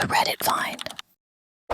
grapevine.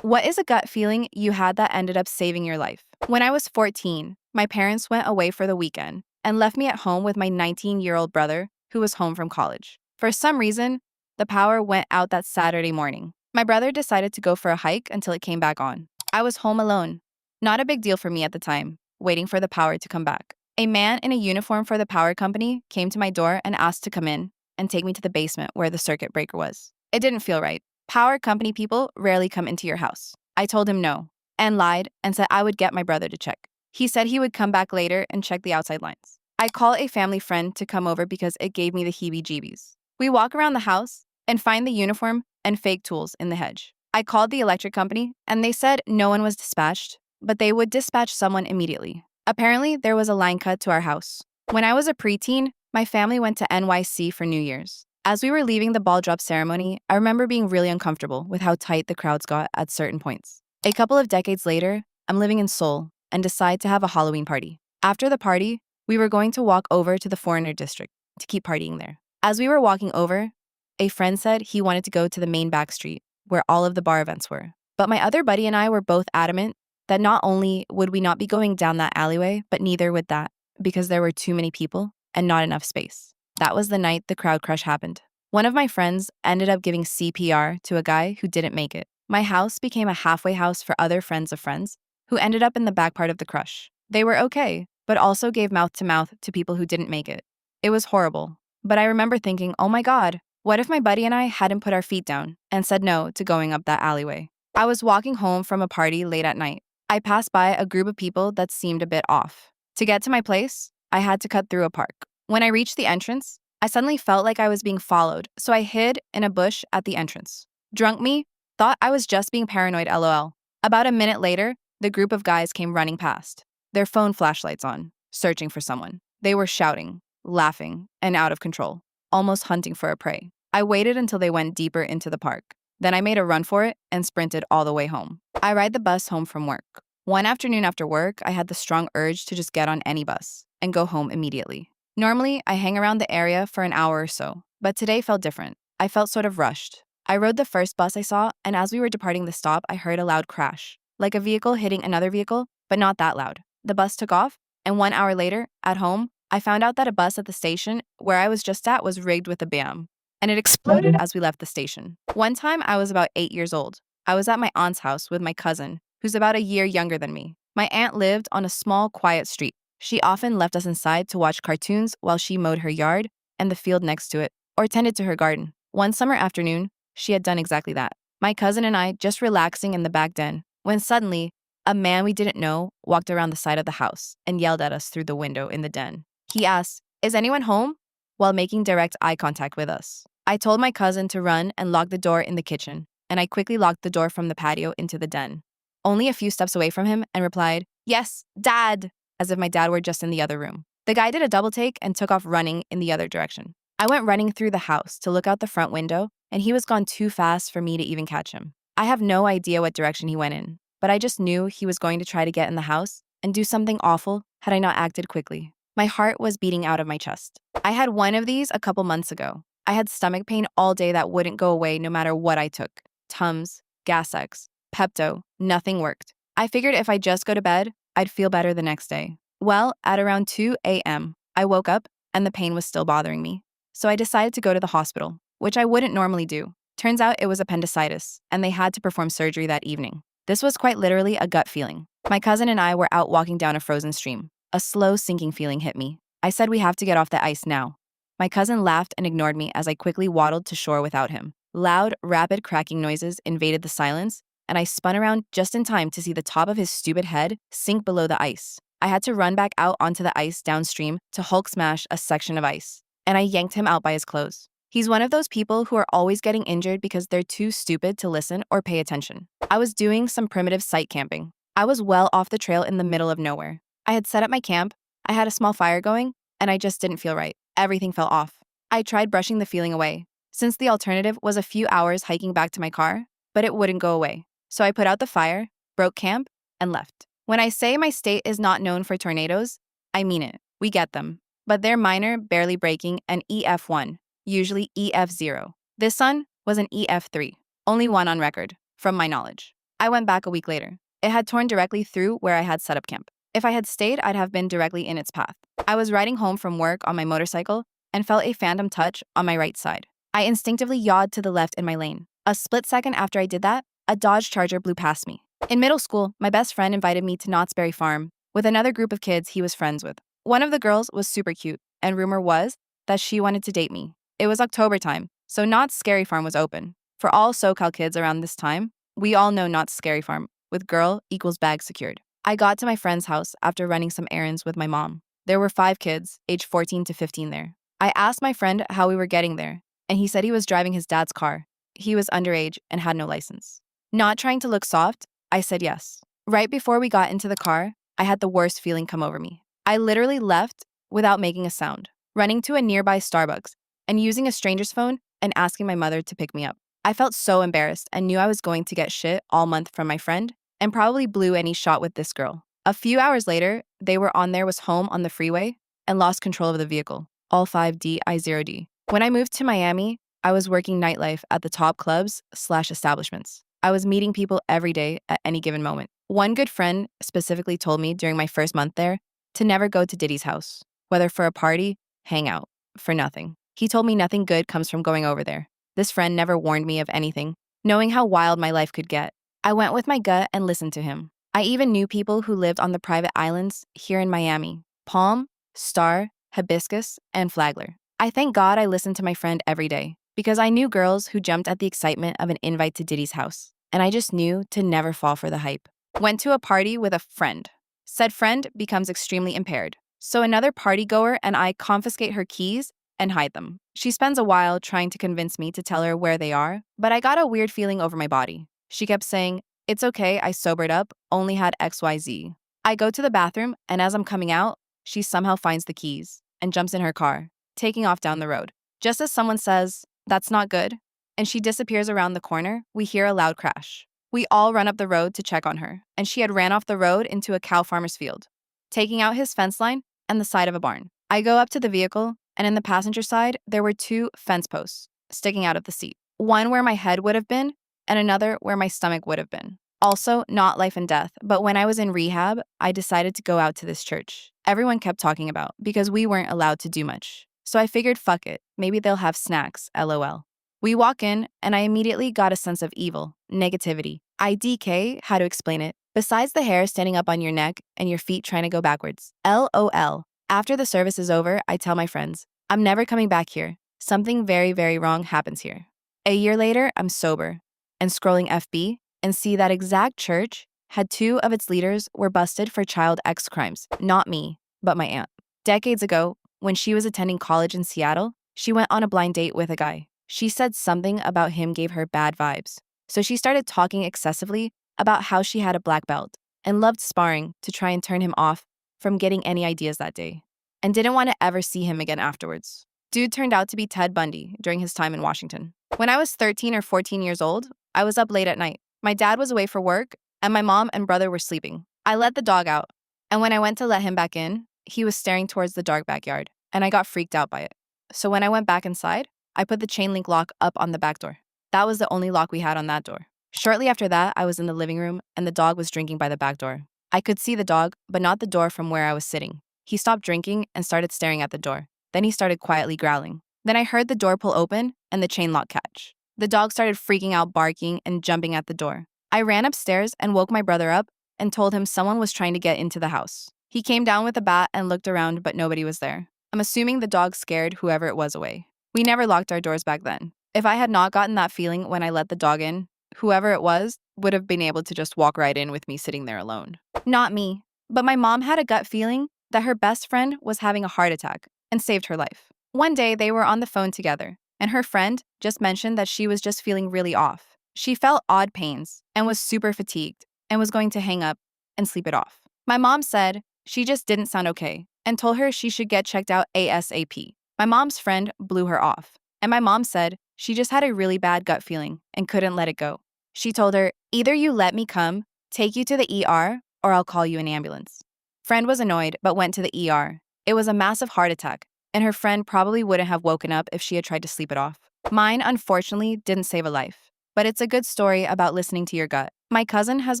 What is a gut feeling you had that ended up saving your life? When I was 14, my parents went away for the weekend and left me at home with my 19-year-old brother who was home from college. For some reason, the power went out that Saturday morning. My brother decided to go for a hike until it came back on. I was home alone. Not a big deal for me at the time, waiting for the power to come back. A man in a uniform for the power company came to my door and asked to come in and take me to the basement where the circuit breaker was. It didn't feel right. Power company people rarely come into your house. I told him no, and lied and said I would get my brother to check. He said he would come back later and check the outside lines. I called a family friend to come over because it gave me the heebie-jeebies. We walk around the house and find the uniform and fake tools in the hedge. I called the electric company and they said no one was dispatched, but they would dispatch someone immediately. Apparently, there was a line cut to our house. When I was a preteen, my family went to NYC for New Year's. As we were leaving the ball drop ceremony, I remember being really uncomfortable with how tight the crowds got at certain points. A couple of decades later, I'm living in Seoul and decide to have a Halloween party. After the party, we were going to walk over to the foreigner district to keep partying there. As we were walking over, a friend said he wanted to go to the main back street where all of the bar events were. But my other buddy and I were both adamant that not only would we not be going down that alleyway, but neither would that because there were too many people and not enough space. That was the night the crowd crush happened. One of my friends ended up giving CPR to a guy who didn't make it. My house became a halfway house for other friends of friends who ended up in the back part of the crush. They were okay, but also gave mouth to mouth to people who didn't make it. It was horrible. But I remember thinking, oh my God, what if my buddy and I hadn't put our feet down and said no to going up that alleyway? I was walking home from a party late at night. I passed by a group of people that seemed a bit off. To get to my place, I had to cut through a park. When I reached the entrance, I suddenly felt like I was being followed, so I hid in a bush at the entrance. Drunk me thought I was just being paranoid, LOL. About a minute later, the group of guys came running past, their phone flashlights on, searching for someone. They were shouting, laughing, and out of control, almost hunting for a prey. I waited until they went deeper into the park. Then I made a run for it and sprinted all the way home. I ride the bus home from work. One afternoon after work, I had the strong urge to just get on any bus and go home immediately. Normally, I hang around the area for an hour or so, but today felt different. I felt sort of rushed. I rode the first bus I saw, and as we were departing the stop, I heard a loud crash, like a vehicle hitting another vehicle, but not that loud. The bus took off, and 1 hour later, at home, I found out that a bus at the station where I was just at was rigged with a BAM, and it exploded as we left the station. One time, I was about 8 years old. I was at my aunt's house with my cousin, who's about a year younger than me. My aunt lived on a small, quiet street. She often left us inside to watch cartoons while she mowed her yard and the field next to it, or tended to her garden. One summer afternoon, she had done exactly that. My cousin and I just relaxing in the back den, when suddenly, a man we didn't know walked around the side of the house and yelled at us through the window in the den. He asked, "Is anyone home?" while making direct eye contact with us. I told my cousin to run and lock the door in the kitchen, and I quickly locked the door from the patio into the den. Only a few steps away from him and replied, "Yes, Dad," as if my dad were just in the other room. The guy did a double take and took off running in the other direction. I went running through the house to look out the front window, and he was gone too fast for me to even catch him. I have no idea what direction he went in, but I just knew he was going to try to get in the house and do something awful had I not acted quickly. My heart was beating out of my chest. I had one of these a couple months ago. I had stomach pain all day that wouldn't go away no matter what I took. Tums, Gas-X, Pepto, nothing worked. I figured if I just go to bed, I'd feel better the next day. Well, at around 2 a.m., I woke up and the pain was still bothering me. So I decided to go to the hospital, which I wouldn't normally do. Turns out it was appendicitis, and they had to perform surgery that evening. This was quite literally a gut feeling. My cousin and I were out walking down a frozen stream. A slow sinking feeling hit me. I said we have to get off the ice now. My cousin laughed and ignored me as I quickly waddled to shore without him. Loud, rapid cracking noises invaded the silence, and I spun around just in time to see the top of his stupid head sink below the ice. I had to run back out onto the ice downstream to Hulk smash a section of ice, and I yanked him out by his clothes. He's one of those people who are always getting injured because they're too stupid to listen or pay attention. I was doing some primitive site camping. I was well off the trail in the middle of nowhere. I had set up my camp, I had a small fire going, and I just didn't feel right. Everything felt off. I tried brushing the feeling away, since the alternative was a few hours hiking back to my car, but it wouldn't go away. So I put out the fire, broke camp, and left. When I say my state is not known for tornadoes, I mean it. We get them. But they're minor, barely breaking, and EF1, usually EF0. This one was an EF3. Only one on record, from my knowledge. I went back a week later. It had torn directly through where I had set up camp. If I had stayed, I'd have been directly in its path. I was riding home from work on my motorcycle and felt a phantom touch on my right side. I instinctively yawed to the left in my lane. A split second after I did that, a Dodge Charger blew past me. In middle school, my best friend invited me to Knott's Berry Farm with another group of kids he was friends with. One of the girls was super cute, and rumor was that she wanted to date me. It was October time, so Knott's Scary Farm was open. For all SoCal kids around this time, we all know Knott's Scary Farm, with girl equals bag secured. I got to my friend's house after running some errands with my mom. There were 5 kids, aged 14 to 15 there. I asked my friend how we were getting there, and he said he was driving his dad's car. He was underage and had no license. Not trying to look soft, I said yes. Right before we got into the car, I had the worst feeling come over me. I literally left without making a sound, running to a nearby Starbucks and using a stranger's phone and asking my mother to pick me up. I felt so embarrassed and knew I was going to get shit all month from my friend and probably blew any shot with this girl. A few hours later, they were on their was home on the freeway and lost control of the vehicle, all 5D-I0D. When I moved to Miami, I was working nightlife at the top clubs/establishments. I was meeting people every day at any given moment. One good friend specifically told me during my first month there to never go to Diddy's house, whether for a party, hangout, for nothing. He told me nothing good comes from going over there. This friend never warned me of anything, knowing how wild my life could get. I went with my gut and listened to him. I even knew people who lived on the private islands here in Miami: Palm, Star, Hibiscus, and Flagler. I thank God I listened to my friend every day, because I knew girls who jumped at the excitement of an invite to Diddy's house, and I just knew to never fall for the hype. Went to a party with a friend. Said friend becomes extremely impaired, so another partygoer and I confiscate her keys and hide them. She spends a while trying to convince me to tell her where they are, but I got a weird feeling over my body. She kept saying, "It's okay, I sobered up, only had XYZ." I go to the bathroom, and as I'm coming out, she somehow finds the keys and jumps in her car, taking off down the road. Just as someone says, "That's not good," and she disappears around the corner, we hear a loud crash. We all run up the road to check on her, and she had ran off the road into a cow farmer's field, taking out his fence line and the side of a barn. I go up to the vehicle, and in the passenger side, there were 2 fence posts sticking out of the seat. One where my head would have been, and another where my stomach would have been. Also, not life and death, but when I was in rehab, I decided to go out to this church everyone kept talking about because we weren't allowed to do much. So I figured, fuck it, maybe they'll have snacks, lol. We walk in, and I immediately got a sense of evil, negativity. IDK, how to explain it? Besides the hair standing up on your neck and your feet trying to go backwards. LOL. After the service is over, I tell my friends, I'm never coming back here. Something very, very wrong happens here. A year later, I'm sober and scrolling FB and see that exact church had 2 of its leaders were busted for child X crimes. Not me, but my aunt. Decades ago, when she was attending college in Seattle, she went on a blind date with a guy. She said something about him gave her bad vibes. So she started talking excessively about how she had a black belt and loved sparring to try and turn him off from getting any ideas that day, and didn't want to ever see him again afterwards. Dude turned out to be Ted Bundy during his time in Washington. When I was 13 or 14 years old, I was up late at night. My dad was away for work, and my mom and brother were sleeping. I let the dog out, and when I went to let him back in, he was staring towards the dark backyard, and I got freaked out by it. So when I went back inside, I put the chain link lock up on the back door. That was the only lock we had on that door. Shortly after that, I was in the living room, and the dog was drinking by the back door. I could see the dog, but not the door from where I was sitting. He stopped drinking and started staring at the door. Then he started quietly growling. Then I heard the door pull open and the chain lock catch. The dog started freaking out, barking and jumping at the door. I ran upstairs and woke my brother up and told him someone was trying to get into the house. He came down with a bat and looked around, but nobody was there. I'm assuming the dog scared whoever it was away. We never locked our doors back then. If I had not gotten that feeling when I let the dog in, whoever it was would have been able to just walk right in with me sitting there alone. Not me, but my mom had a gut feeling that her best friend was having a heart attack and saved her life. One day they were on the phone together, and her friend just mentioned that she was just feeling really off. She felt odd pains and was super fatigued and was going to hang up and sleep it off. My mom said she just didn't sound okay and told her she should get checked out ASAP. My mom's friend blew her off, and my mom said she just had a really bad gut feeling and couldn't let it go. She told her, either you let me come, take you to the ER, or I'll call you an ambulance. Friend was annoyed but went to the ER. It was a massive heart attack, and her friend probably wouldn't have woken up if she had tried to sleep it off. Mine, unfortunately, didn't save a life, but it's a good story about listening to your gut. My cousin has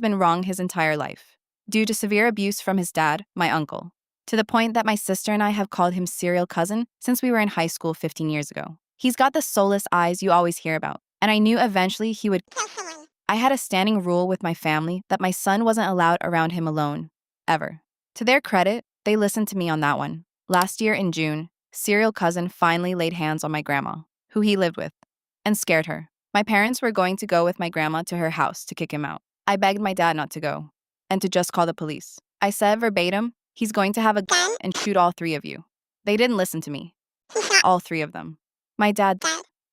been wrong his entire life, due to severe abuse from his dad, my uncle, to the point that my sister and I have called him serial cousin since we were in high school 15 years ago. He's got the soulless eyes you always hear about, and I knew eventually he would kill someone. I had a standing rule with my family that my son wasn't allowed around him alone, ever. To their credit, they listened to me on that one. Last year in June, serial cousin finally laid hands on my grandma, who he lived with, and scared her. My parents were going to go with my grandma to her house to kick him out. I begged my dad not to go, and to just call the police. I said verbatim, he's going to have a gun and shoot all three of you. They didn't listen to me. All three of them. My dad,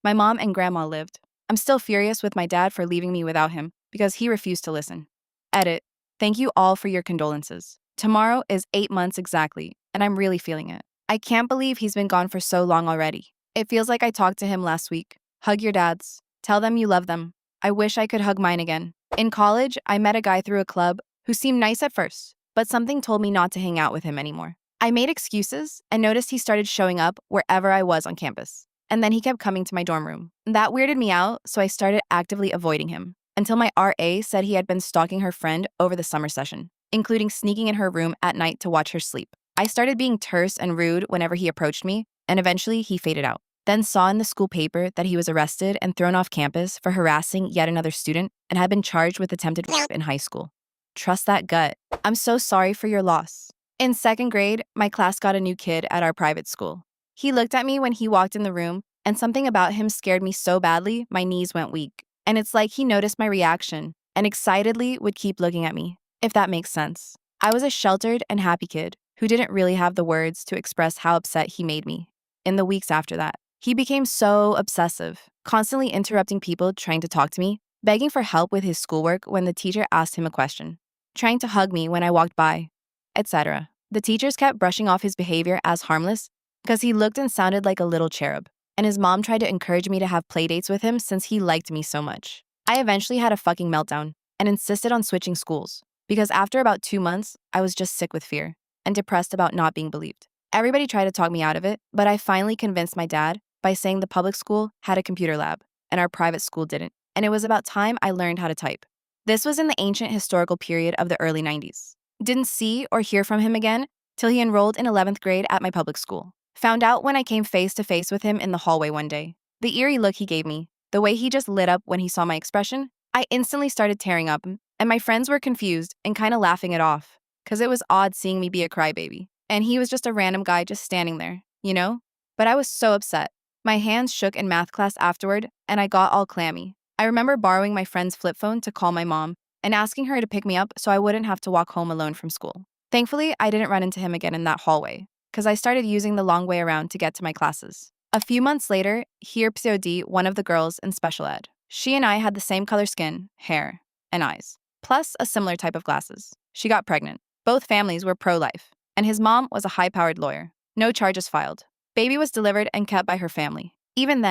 my mom, and grandma lived. I'm still furious with my dad for leaving me without him because he refused to listen. Edit. Thank you all for your condolences. Tomorrow is 8 months exactly, and I'm really feeling it. I can't believe he's been gone for so long already. It feels like I talked to him last week. Hug your dads. Tell them you love them. I wish I could hug mine again. In college, I met a guy through a club who seemed nice at first, but something told me not to hang out with him anymore. I made excuses and noticed he started showing up wherever I was on campus. And then he kept coming to my dorm room. That weirded me out, so I started actively avoiding him, until my RA said he had been stalking her friend over the summer session, including sneaking in her room at night to watch her sleep. I started being terse and rude whenever he approached me, and eventually he faded out. Then saw in the school paper that he was arrested and thrown off campus for harassing yet another student and had been charged with attempted rape in high school. Trust that gut. I'm so sorry for your loss. In second grade, my class got a new kid at our private school. He looked at me when he walked in the room, and something about him scared me so badly, my knees went weak. And it's like he noticed my reaction and excitedly would keep looking at me, if that makes sense. I was a sheltered and happy kid who didn't really have the words to express how upset he made me. In the weeks after that, he became so obsessive, constantly interrupting people trying to talk to me, begging for help with his schoolwork when the teacher asked him a question, trying to hug me when I walked by, etc. The teachers kept brushing off his behavior as harmless because he looked and sounded like a little cherub, and his mom tried to encourage me to have playdates with him since he liked me so much. I eventually had a fucking meltdown and insisted on switching schools because after about 2 months, I was just sick with fear and depressed about not being believed. Everybody tried to talk me out of it, but I finally convinced my dad by saying the public school had a computer lab and our private school didn't, and it was about time I learned how to type. This was in the ancient historical period of the early 90s. Didn't see or hear from him again till he enrolled in 11th grade at my public school. Found out when I came face to face with him in the hallway one day. The eerie look he gave me, the way he just lit up when he saw my expression, I instantly started tearing up, and my friends were confused and kind of laughing it off, because it was odd seeing me be a crybaby. And he was just a random guy just standing there, you know? But I was so upset. My hands shook in math class afterward, and I got all clammy. I remember borrowing my friend's flip phone to call my mom and asking her to pick me up so I wouldn't have to walk home alone from school. Thankfully, I didn't run into him again in that hallway, because I started using the long way around to get to my classes. A few months later, here POD one of the girls in special ed. She and I had the same color skin, hair, and eyes, plus a similar type of glasses. She got pregnant. Both families were pro-life, and his mom was a high-powered lawyer. No charges filed. Baby was delivered and kept by her family. Even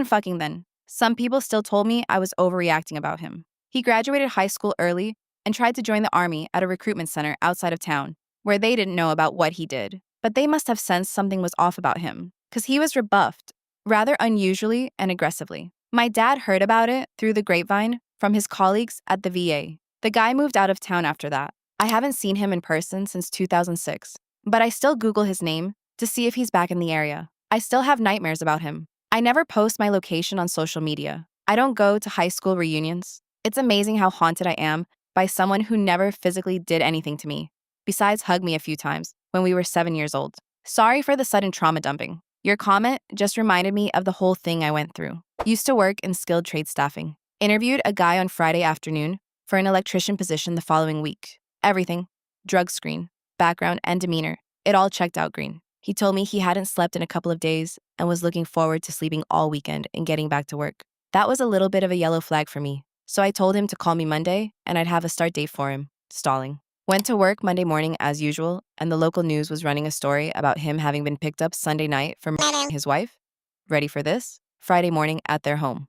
fucking then, some people still told me I was overreacting about him. He graduated high school early and tried to join the army at a recruitment center outside of town, where they didn't know about what he did. But they must have sensed something was off about him, because he was rebuffed, rather unusually and aggressively. My dad heard about it through the grapevine from his colleagues at the VA. The guy moved out of town after that. I haven't seen him in person since 2006, but I still Google his name to see if he's back in the area. I still have nightmares about him. I never post my location on social media. I don't go to high school reunions. It's amazing how haunted I am by someone who never physically did anything to me, besides hug me a few times when we were 7 years old. Sorry for the sudden trauma dumping. Your comment just reminded me of the whole thing I went through. Used to work in skilled trade staffing. Interviewed a guy on Friday afternoon for an electrician position the following week. Everything, drug screen, background, and demeanor, it all checked out green. He told me he hadn't slept in a couple of days and was looking forward to sleeping all weekend and getting back to work. That was a little bit of a yellow flag for me, so I told him to call me Monday and I'd have a start date for him. Stalling. Went to work Monday morning as usual, and the local news was running a story about him having been picked up Sunday night for murdering his wife. Ready for this? Friday morning at their home.